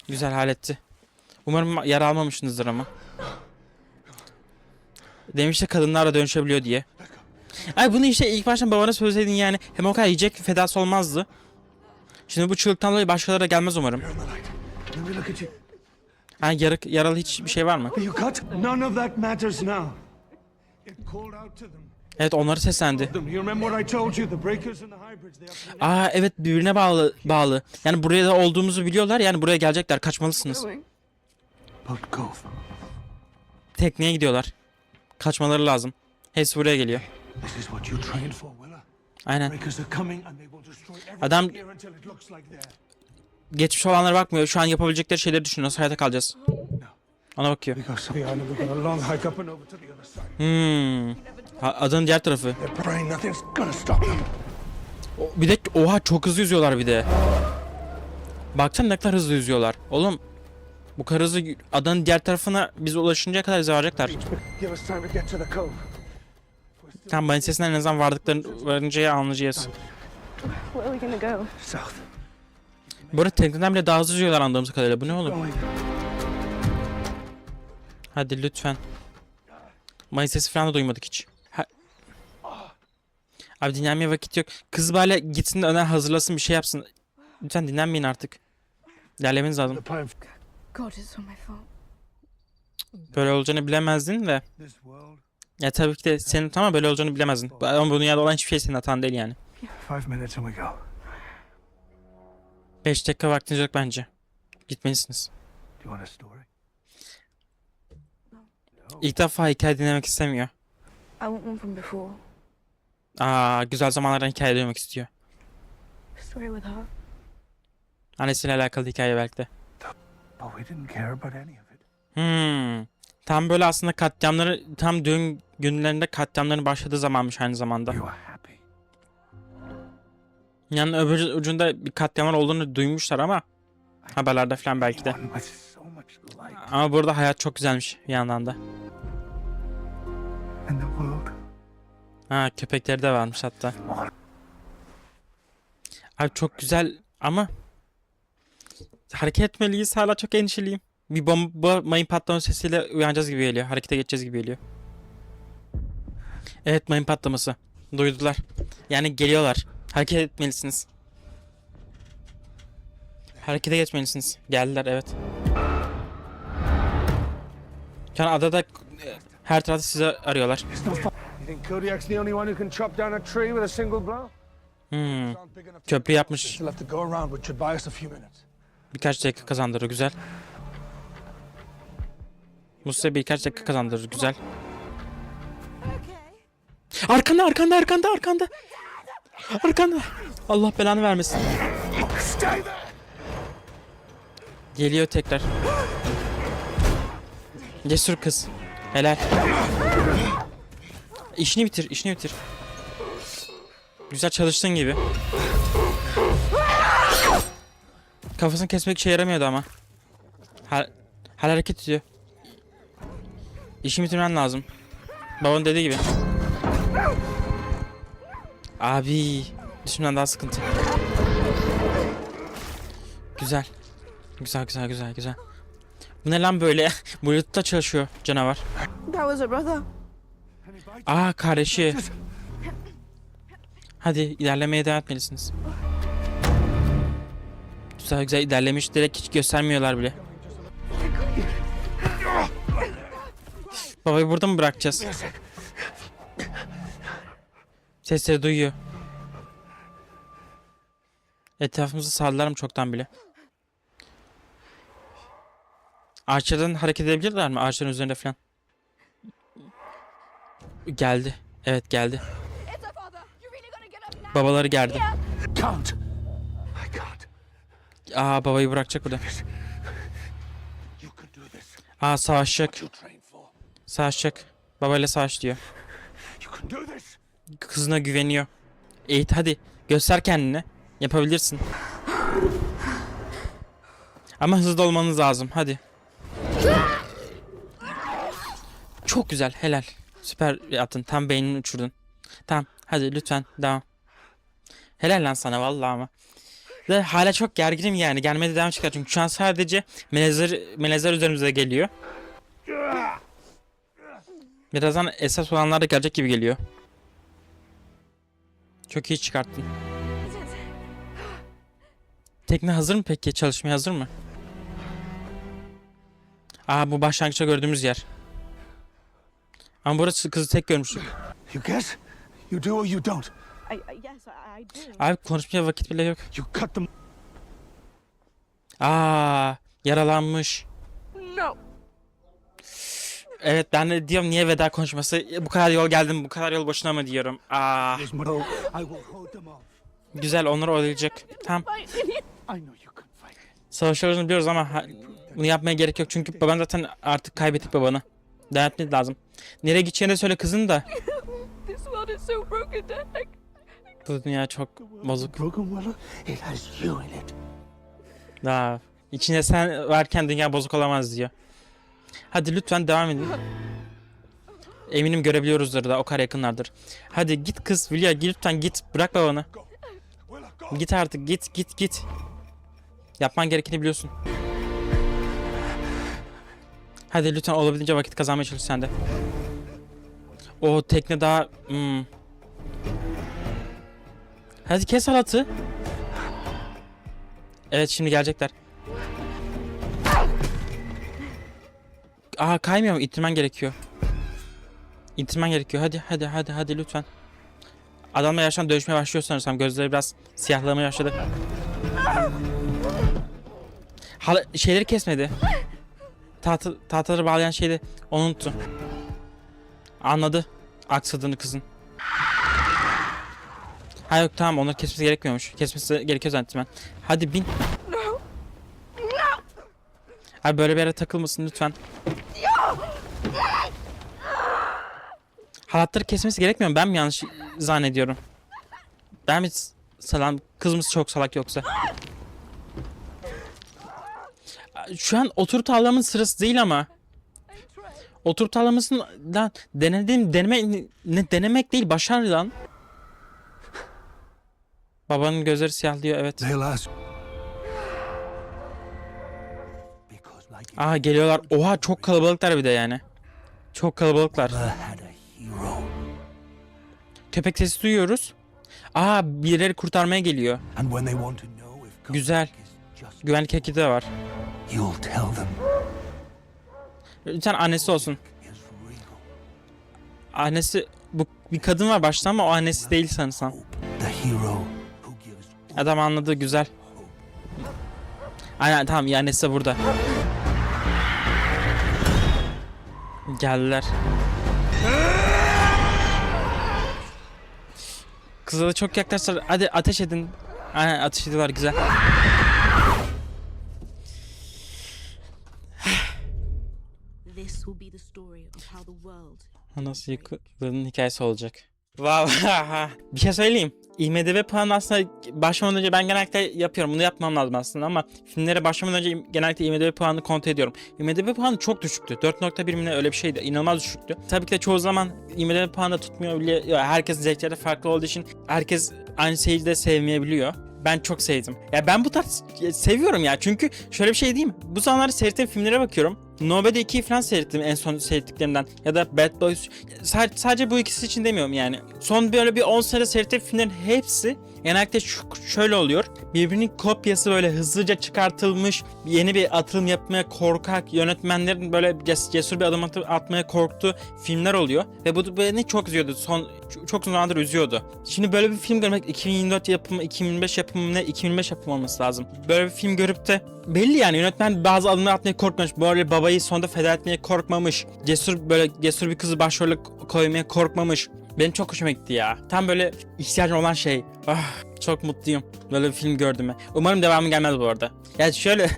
Güzel halletti. Umarım yara almamışsınızdır ama. Demişti kadınlarla dönüşebiliyor diye. Ay bunu işte ilk baştan babana söyleseydin yani. Hem o kadar yiyecek fedası olmazdı. Şimdi bu çığlıktan dolayı başkaları da gelmez umarım. Let me look at you. Yani yaralı hiçbir şey var mı? Are you cut? None of that matters now. It called out to them. Evet, onları seslendi. You remember what I told you? The breakers and the hybrids, they are... Aa evet, birbirine bağlı. Yani buraya da olduğumuzu biliyorlar. Yani buraya gelecekler. Kaçmalısınız. Boat Cove. Tekneye gidiyorlar. Kaçmaları lazım. Hepsi buraya geliyor. This is what you trained for, Willa. Aynen. Breakers are coming and they will destroy everything Adam here until it looks like they're... geçmiş olanlara bakmıyor. Şu an yapabilecekleri şeyleri düşünüyor. Nasıl hayata kalacağız? Ona bakıyor. We got Savannah, we're gonna long hike up and over to the other side. Adanın diğer tarafı. They're praying nothing's gonna stop them. Bir de oha, çok hızlı yüzüyorlar bir de. Baksana ne kadar hızlı yüzüyorlar. Oğlum bu kadar hızlı adanın diğer tarafına biz ulaşıncaya kadar bize varacaklar. Give us time to get to the cove. Tam balin sesinden en azından varıncaya anlayacağız. Where are we gonna go? South. Bu arada tekneden bile daha hızlı yüzüyorlar anladığımız kadarıyla. Bu ne oğlum? Going. Hadi lütfen. Mayın sesi falan da duymadık hiç. Abi dinlenmeye vakit yok. Kız böyle gitsin de önden hazırlasın, bir şey yapsın. Lütfen dinlenmeyin artık. İlerlemeniz lazım. The pine. God, it's all my fault. Böyle olacağını bilemezdin de. This world. Ya tabii ki de senin tamam, böyle olacağını bilemezdin. Ama bu dünyada olan hiçbir şey senin hatan değil yani. 5 minutes and we go. 5 dakika vaktiniz yok bence. Gitmelisiniz. Do you want a story? İlk defa hikaye dinlemek istemiyor. I want one from before. Güzel zamanlardan hikaye duymak istiyor. A story with her. Annesiyle alakalı hikaye belki de. But we didn't care about any of it. Tam böyle aslında katliamları, tam düğün günlerinde katliamların başladığı zamanmış aynı zamanda. You are happy. Yani öbür ucunda bir katliamlar olduğunu duymuşlar ama haberlerde falan belki de. One with so much light Ama burada hayat çok güzelmiş bir yandan da. in the world. Köpekleri de varmış hatta. Abi çok güzel ama hareket etmeliyiz, hala çok endişeliyim. Bir bomba mayın patlama sesiyle uyanacağız gibi geliyor. Harekete geçeceğiz gibi geliyor. Evet, mayın patlaması. Duydular. Yani geliyorlar. Hareket etmelisiniz. Harekete geçmelisiniz. Geldiler, evet. Yani adada her tarafta sizi arıyorlar. You think Kodiak's the only one who can chop down a tree with a single blow? Köprü yapmış. Still have to go around, which should buy us a few minutes. Birkaç dakika kazandırır, güzel. Bu size birkaç dakika kazandırır, güzel. Arkanda. Arkanda. Allah belanı vermesin. Geliyor tekrar. Cesur kız. Helal. İşini bitir. Güzel çalıştığın gibi. Kafasını kesmek işe yaramıyordu ama. Hala hareket ediyor. İşimi bitirmen lazım. Babanın dediği gibi. Abi, düşünmeden daha sıkıntı. Güzel. Güzel. Bu ne lan böyle? Bluetooth'ta çalışıyor canavar. That was a brother. Kardeşi. Hadi ilerlemeye devam etmelisiniz. Güzel ilerlemiş. Direkt hiç göstermiyorlar bile. Babayı burada mı bırakacağız? Sesleri duyuyor. Etrafımızı sardılar mı çoktan bile? Ağaçlardan hareket edebilirler mi? Ağaçların üzerinde falan. Geldi. Evet, geldi. Babaları geldi. Can't. I can't. Babayı bırakacak burada. You can do this. Aa savaşacak. You trained for. Savaşacak. Babayla savaş diyor. You can do this. Kızına güveniyor. Eğit hadi. Göster kendini. Yapabilirsin. Ama hızlı olmanız lazım. Hadi. Çok güzel. Helal. Süper yaptın. Tam beynini uçurdun. Tamam. Hadi lütfen. Devam. Helal lan sana vallahi ama. Ve hala çok gerginim yani. Gelmeye de devam çıkar. Çünkü şu an sadece melezler üzerimize geliyor. Birazdan esas olanlar da gelecek gibi geliyor. Çok iyi çıkarttın. Tekne hazır mı peki? Çalışmaya hazır mı? Aa bu başlangıçta gördüğümüz yer. Ama burası kızı tek görmüştük. You guess? You do or you don't. Yes, I do. Abi konuşmaya vakit bile yok. You cut them. Aa yaralanmış. No. Evet ben de diyorum niye veda konuşması? Bu kadar yol geldim, bu kadar yol boşuna mı diyorum. Aa There's no. I will hold them off. güzel onları oyalayacak. Tamam. I know you can fight. Savaşıyoruz biliyoruz ama bunu yapmaya gerek yok çünkü baban zaten artık kaybettik babanı. Devam etmeniz lazım. Nereye gideceğini de söyle kızın da. This world is so broken, Dad. Bu dünya çok bozuk. Broken Willow, it has you in it. Daha içinde sen varken dünya bozuk olamaz diyor. Hadi lütfen devam edin. Eminim görebiliyoruzdur da o kadar yakınlardır. Hadi git kız Vilya lütfen git bırak babanı. Willow, go. Git artık git. Yapman gerekeni biliyorsun. Hadi lütfen olabildiğince vakit kazanmaya çalış sen de. O tekne daha... Hadi kes halatı. Evet şimdi gelecekler. Aa kaymıyor mu? İttirmen gerekiyor. İttirmen gerekiyor. Hadi lütfen. Adamla yaştan dövüşmeye başlıyor sanırsam. Gözleri biraz siyahlamaya başladı. Şeyleri kesmedi. Tahtaları bağlayan şeyi onu unuttu. Anladı. Aksadığını kızın. Ha yok tamam onları kesmesi gerekmiyormuş. Kesmesi gerekiyor zannettim ben. Hadi bin. Abi böyle bir yere takılmasın lütfen. Halatları kesmesi gerekmiyor mu? Ben mi yanlış zannediyorum? Ben mi kızımız çok salak yoksa? Şu an oturup ağlamamın sırası değil ama. Oturup ağlamasından denemek değil başar lan. Babanın gözleri siyahlıyor evet. They'll ask. Aa geliyorlar. Oha çok kalabalıklar bir de yani. Çok kalabalıklar. Köpek sesi duyuyoruz. Aa birileri kurtarmaya geliyor. Güzel. Güvenlik ekibi de var. Lütfen annesi olsun. Annesi bu bir kadın var başta ama o annesi değil sanırsam. Adam anladı güzel. Aynen tamam ya annesi de burada. Geldiler. Kıza da çok yaklaştılar. Hadi ateş edin. Aynen ateş ediyorlar güzel. This will be the story of how the world. Nasıl yıkıldığının hikayesi olacak. Wow. Bir şey söyleyeyim. IMDb puanı aslında başlamadan önce ben genellikle yapıyorum. Bunu yapmam lazım aslında ama filmlere başlamadan önce genellikle IMDb puanını kontrol ediyorum. IMDb puanı çok düşüktü. 4.1 mi ne öyle bir şeydi. İnanılmaz düşüktü. Tabii ki de çoğu zaman IMDb puanı da tutmuyor bile. Herkesin zevkleri farklı olduğu için herkes aynı şeyi de sevmeyebiliyor. Ben çok sevdim. Ya ben bu tarz seviyorum ya. Çünkü şöyle bir şey diyeyim. Bu zamanlarda seyrettiğim filmlere bakıyorum. Nobody 2'yi falan seyrettim en son seyrettiklerimden. Ya da Bad Boys. Sadece bu ikisi için demiyorum yani. Son böyle bir 10 sene seyrettiğim filmlerin hepsi genellikle şöyle oluyor. Birbirinin kopyası böyle hızlıca çıkartılmış. Yeni bir atılım yapmaya korkak. Yönetmenlerin böyle cesur bir adım atmaya korktuğu filmler oluyor. Ve bu beni çok üzüyordu. Çok uzun zamandır üzüyordu. Şimdi böyle bir film görmek 2024 yapımı, 2025 yapımı ne? 2025 yapımı olması lazım. Böyle bir film görüp de belli yani yönetmen bazı adımlar atmaya korkmamış. Böyle babayı sonunda feda etmeye korkmamış. Cesur bir kızı başrole koymaya korkmamış. Benim çok hoşuma gitti ya. Tam böyle ihtiyacım olan şey. Çok mutluyum. Böyle bir film gördüm ben. Umarım devamı gelmez bu arada. Yani şöyle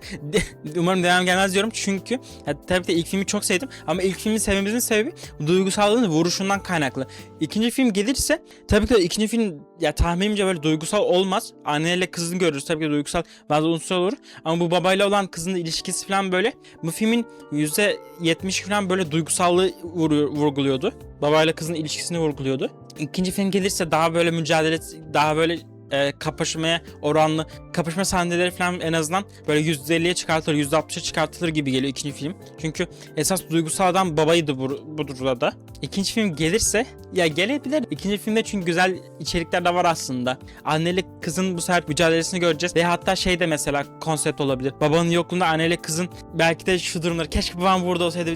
umarım devamı gelmez diyorum çünkü tabii ki de ilk filmi çok sevdim ama ilk filmi sevmemizin sebebi duygusallığın vuruşundan kaynaklı. İkinci film gelirse tabii ki de ikinci film ya tahminimce böyle duygusal olmaz. Anneyle kızını görürüz tabii ki de duygusal bazı unsur olur ama bu babayla olan kızın ilişkisi falan böyle bu filmin %70 falan böyle duygusallığı vurguluyordu. Babayla kızın ilişkisini vurguluyordu. İkinci film gelirse daha böyle mücadele, daha böyle kapışmaya oranlı kapışma sahneleri falan en azından böyle %50'ye çıkartılır, %60'a çıkartılır gibi geliyor ikinci film. Çünkü esas duygusal adam babaydı bu durumda. İkinci film gelirse ya gelebilir. İkinci filmde çünkü güzel içerikler de var aslında. Anneyle kızın bu sefer mücadelesini göreceğiz ve hatta şey de mesela konsept olabilir. Babanın yokluğunda anneyle kızın belki de şu durumlar keşke babam burada olsaydı,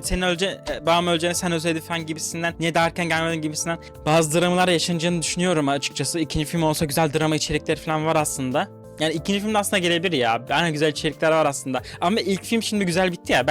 babam öleceğini sen ölseydin falan gibisinden, niye daha erken gelmedin gibisinden bazı dramalar yaşanacağını düşünüyorum açıkçası. İkinci film olsa güzel drama içerikleri falan var aslında. Yani ikinci filmde aslında gelebilir ya. Yani güzel içerikler var aslında. Ama ilk film şimdi güzel bitti ya.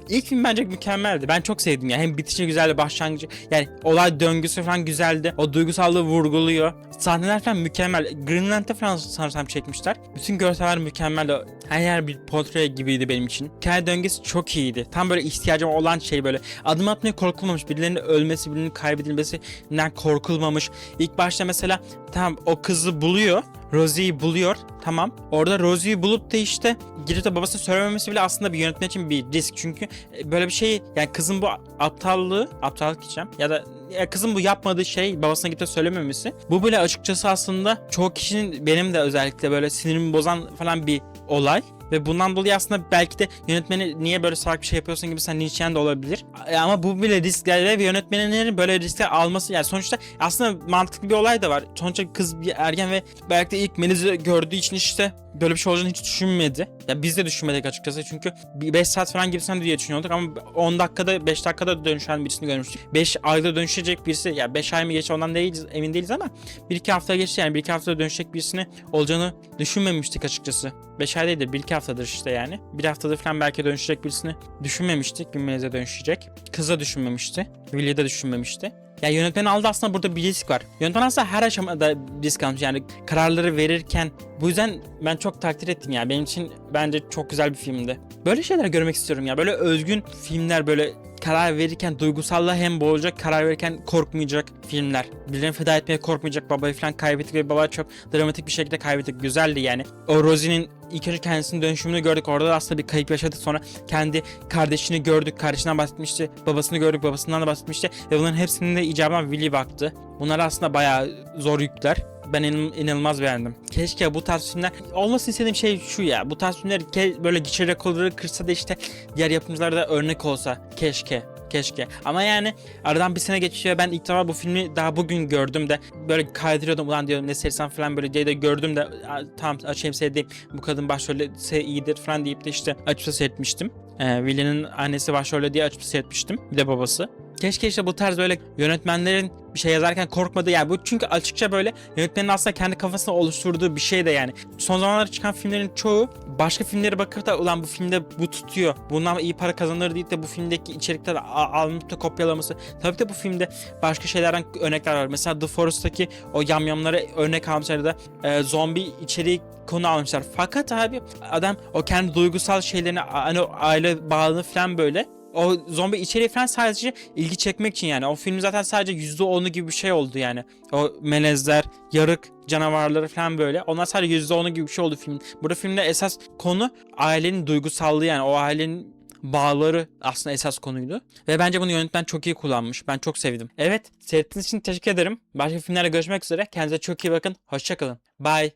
İlk film bence mükemmeldi. Ben çok sevdim ya. Hem bitişi güzeldi, başlangıcı. Yani olay döngüsü falan güzeldi. O duygusallığı vurguluyor. Sahneler falan mükemmel. Greenland'de falan sanırsam çekmişler. Bütün görseller mükemmeldi. Her yer bir portre gibiydi benim için. Hikaye döngüsü çok iyiydi. Tam böyle ihtiyacım olan şey böyle. Adım atmaya korkulmamış. Birilerinin ölmesi, birilerinin kaybedilmesinden korkulmamış. İlk başta mesela tamam o kızı buluyor. Rosie'yi buluyor. Tamam. Orada Rosie'yi bulup da işte girip de babasına söylememesi bile aslında bir yönetmen için bir risk. Çünkü böyle bir şey yani kızın bu aptallık diyeceğim ya da kızın bu yapmadığı şey babasına gidip de söylememesi. Bu bile açıkçası aslında çoğu kişinin benim de özellikle böyle sinirimi bozan falan bir olay. Ve bundan dolayı aslında belki de yönetmeni niye böyle salak bir şey yapıyorsun gibi sen linçleyen de olabilir. Ama bu bile riskler ve yönetmenlerin böyle riskler alması yani sonuçta aslında mantıklı bir olay da var. Sonuçta kız bir ergen ve belki de ilk Meliz'i gördüğü için işte böyle bir şey olacağını hiç düşünmedi. Ya biz de düşünmedik açıkçası çünkü 5 saat falan gibisinden diye düşünüyorduk ama 10 dakikada 5 dakikada dönüşen birisini görmüştük. 5 ayda dönüşecek birisi ya 5 ay mı geçti ondan değiliz, emin değiliz ama 1-2 hafta geçti yani 1-2 haftada dönüşecek birisini olacağını düşünmemiştik açıkçası. 5 ay değil de 1-2 haftadır işte yani. 1 haftadır falan belki dönüşecek birisini düşünmemiştik. Meliz'e dönüşecek. Kız da düşünmemişti. Willie de düşünmemişti. Ya yönetmen aldı aslında burada bir risk var. Yönetmen aslında her aşamada risk almış yani kararları verirken. Bu yüzden ben çok takdir ettim ya. Benim için bence çok güzel bir filmdi. Böyle şeyler görmek istiyorum ya. Böyle özgün filmler böyle karar verirken duygusallığa hem boğulacak, karar verirken korkmayacak filmler. Birilerini feda etmeye korkmayacak. Babayı falan kaybettik ve babayı çok dramatik bir şekilde kaybettik. Güzeldi yani. O Rosie'nin ilk önce kendisinin dönüşümünü gördük. Orada da aslında bir kayıp yaşadık. Sonra kendi kardeşini gördük. Kardeşinden bahsetmişti. Babasını gördük. Babasından da bahsetmişti. Ve bunların hepsinin de icabına Willie baktı. Bunlar aslında bayağı zor yükler. Ben inanılmaz beğendim. Keşke bu tarz filmler olmasını istediğim şey şu ya. Bu tarz filmler böyle gişe rekorları kırsa da işte diğer yapımcılara da örnek olsa. Keşke. Ama yani aradan bir sene geçiyor. Ben ilk defa bu filmi daha bugün gördüm de böyle kaydırıyordum. Ulan diyorum ne seyretsem falan böyle diye de gördüm de tamam açayım seyredeyim. Bu kadın başrolü iyidir falan deyip de işte açıp seyretmiştim. Willie'nin annesi başrolü diye açıp seyretmiştim. Bir de babası. Keşke işte bu tarz böyle yönetmenlerin bir şey yazarken korkmadığı yani bu çünkü açıkça böyle yönetmenin aslında kendi kafasında oluşturduğu bir şey de yani. Son zamanlarda çıkan filmlerin çoğu başka filmlere bakıp da ulan bu filmde bu tutuyor. Bundan iyi para kazanır deyip de bu filmdeki içerikleri alınıp da kopyalaması. Tabii de bu filmde başka şeylerden örnekler var. Mesela The Forest'taki o yamyamlara örnek almışlar da zombi içeriği konu almışlar. Fakat abi adam o kendi duygusal şeylerini hani aile bağını falan böyle o zombi içeriği falan sadece ilgi çekmek için yani. O film zaten sadece %10'u gibi bir şey oldu yani. O melezler, yarık canavarları falan böyle. Onlar sadece %10'u gibi bir şey oldu film. Burada filmde esas konu ailenin duygusallığı yani. O ailenin bağları aslında esas konuydu. Ve bence bunu yönetmen çok iyi kullanmış. Ben çok sevdim. Evet, seyrettiğiniz için teşekkür ederim. Başka filmlerle görüşmek üzere. Kendinize çok iyi bakın. Hoşça kalın. Bye.